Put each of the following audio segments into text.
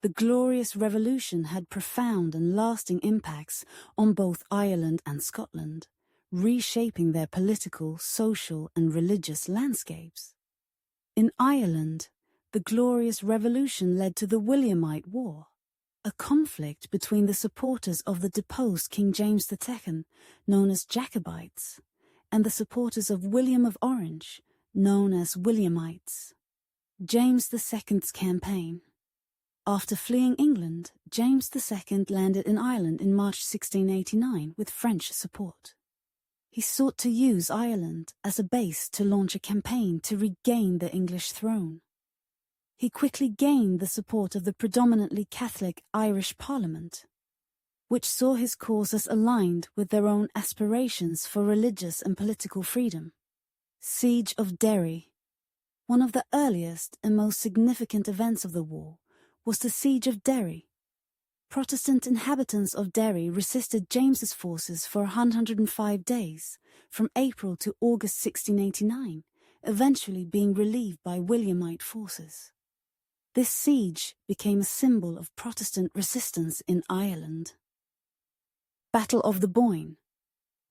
The Glorious Revolution had profound and lasting impacts on both Ireland and Scotland, reshaping their political, social, and religious landscapes. In Ireland, the Glorious Revolution led to the Williamite War, a conflict between the supporters of the deposed King James II, known as Jacobites, and the supporters of William of Orange, known as Williamites. James II's campaign. After fleeing England, James II landed in Ireland in March 1689 with French support. He sought to use Ireland as a base to launch a campaign to regain the English throne. He quickly gained the support of the predominantly Catholic Irish Parliament, which saw his cause as aligned with their own aspirations for religious and political freedom. Siege of Derry. One of the earliest and most significant events of the war was the Siege of Derry. Protestant inhabitants of Derry resisted James's forces for 105 days, from April to August 1689, eventually being relieved by Williamite forces. This siege became a symbol of Protestant resistance in Ireland. Battle of the Boyne.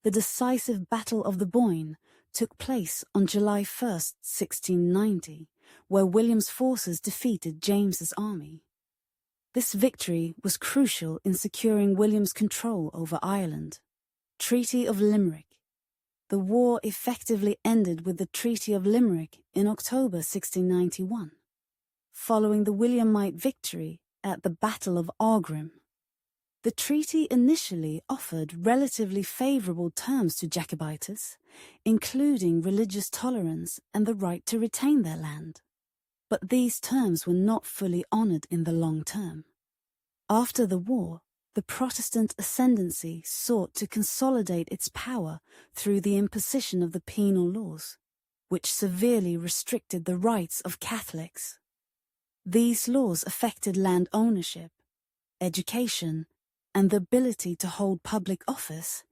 The decisive Battle of the Boyne took place on July 1st, 1690, where William's forces defeated James's army. This victory was crucial in securing William's control over Ireland. Treaty of Limerick. The war effectively ended with the Treaty of Limerick in October 1691, following the Williamite victory at the Battle of Aughrim. The treaty initially offered relatively favourable terms to Jacobites, including religious tolerance and the right to retain their land. But these terms were not fully honoured in the long term. After the war, the Protestant ascendancy sought to consolidate its power through the imposition of the penal laws, which severely restricted the rights of Catholics. These laws affected land ownership, education, and the ability to hold public office,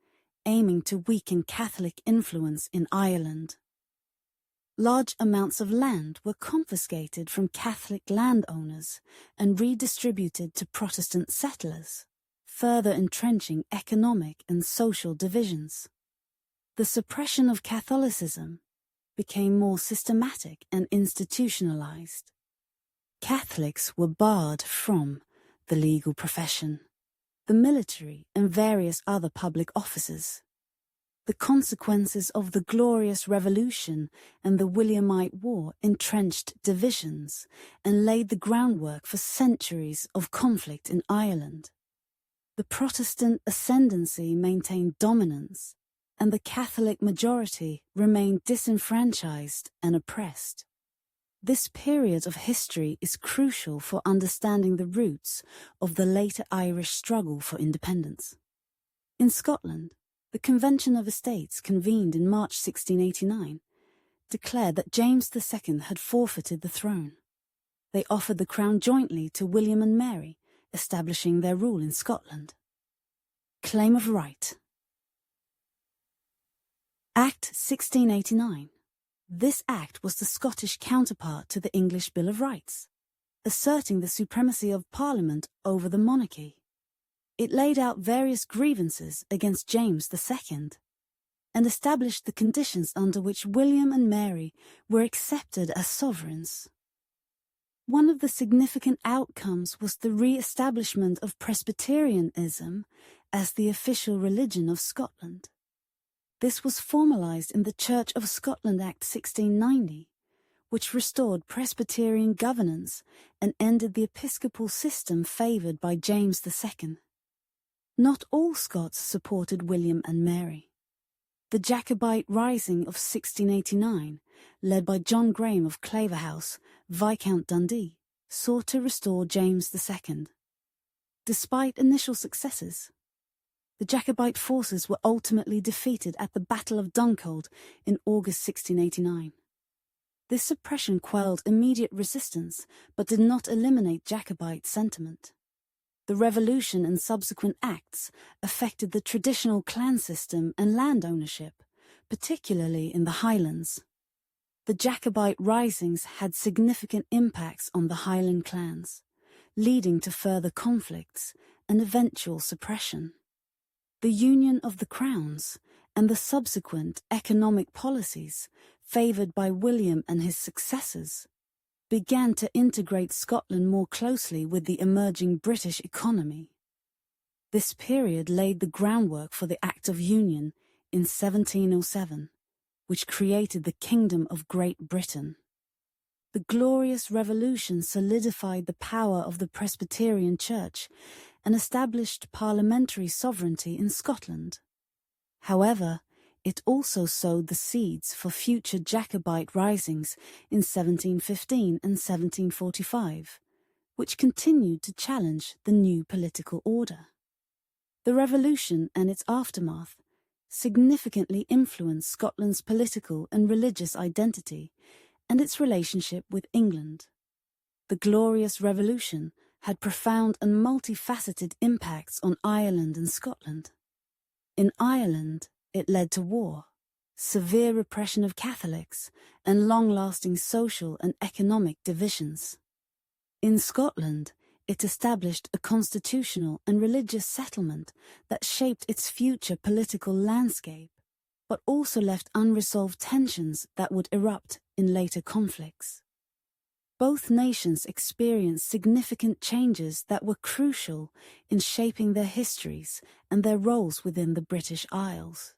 aiming to weaken Catholic influence in Ireland. Large amounts of land were confiscated from Catholic landowners and redistributed to Protestant settlers, further entrenching economic and social divisions. The suppression of Catholicism became more systematic and institutionalized. Catholics were barred from the legal profession, the military, and various other public offices. The consequences of the Glorious Revolution and the Williamite War entrenched divisions and laid the groundwork for centuries of conflict in Ireland. The Protestant ascendancy maintained dominance, and the Catholic majority remained disenfranchised and oppressed. This period of history is crucial for understanding the roots of the later Irish struggle for independence. In Scotland, the Convention of Estates, convened in March 1689, declared that James II had forfeited the throne. They offered the crown jointly to William and Mary, establishing their rule in Scotland. Claim of right. Act 1689. This act was the Scottish counterpart to the English Bill of Rights, asserting the supremacy of Parliament over the monarchy. It laid out various grievances against James II and established the conditions under which William and Mary were accepted as sovereigns. One of the significant outcomes was the re-establishment of Presbyterianism as the official religion of Scotland. This was formalised in the Church of Scotland Act 1690, which restored Presbyterian governance and ended the episcopal system favoured by James II. Not all Scots supported William and Mary. The Jacobite Rising of 1689, led by John Graham of Claverhouse, Viscount Dundee, sought to restore James II. Despite initial successes, the Jacobite forces were ultimately defeated at the Battle of Dunkeld in August 1689. This suppression quelled immediate resistance but did not eliminate Jacobite sentiment. The revolution and subsequent acts affected the traditional clan system and land ownership, particularly in the Highlands. The Jacobite risings had significant impacts on the Highland clans, leading to further conflicts and eventual suppression. The Union of the Crowns and the subsequent economic policies favoured by William and his successors began to integrate Scotland more closely with the emerging British economy. This period laid the groundwork for the Act of Union in 1707, which created the Kingdom of Great Britain. The Glorious Revolution solidified the power of the Presbyterian Church and established parliamentary sovereignty in Scotland. However, it also sowed the seeds for future Jacobite risings in 1715 and 1745, which continued to challenge the new political order. The revolution and its aftermath significantly influenced Scotland's political and religious identity and its relationship with England. The Glorious Revolution had profound and multifaceted impacts on Ireland and Scotland. In Ireland, it led to war, severe repression of Catholics, and long-lasting social and economic divisions. In Scotland, it established a constitutional and religious settlement that shaped its future political landscape, but also left unresolved tensions that would erupt in later conflicts. Both nations experienced significant changes that were crucial in shaping their histories and their roles within the British Isles.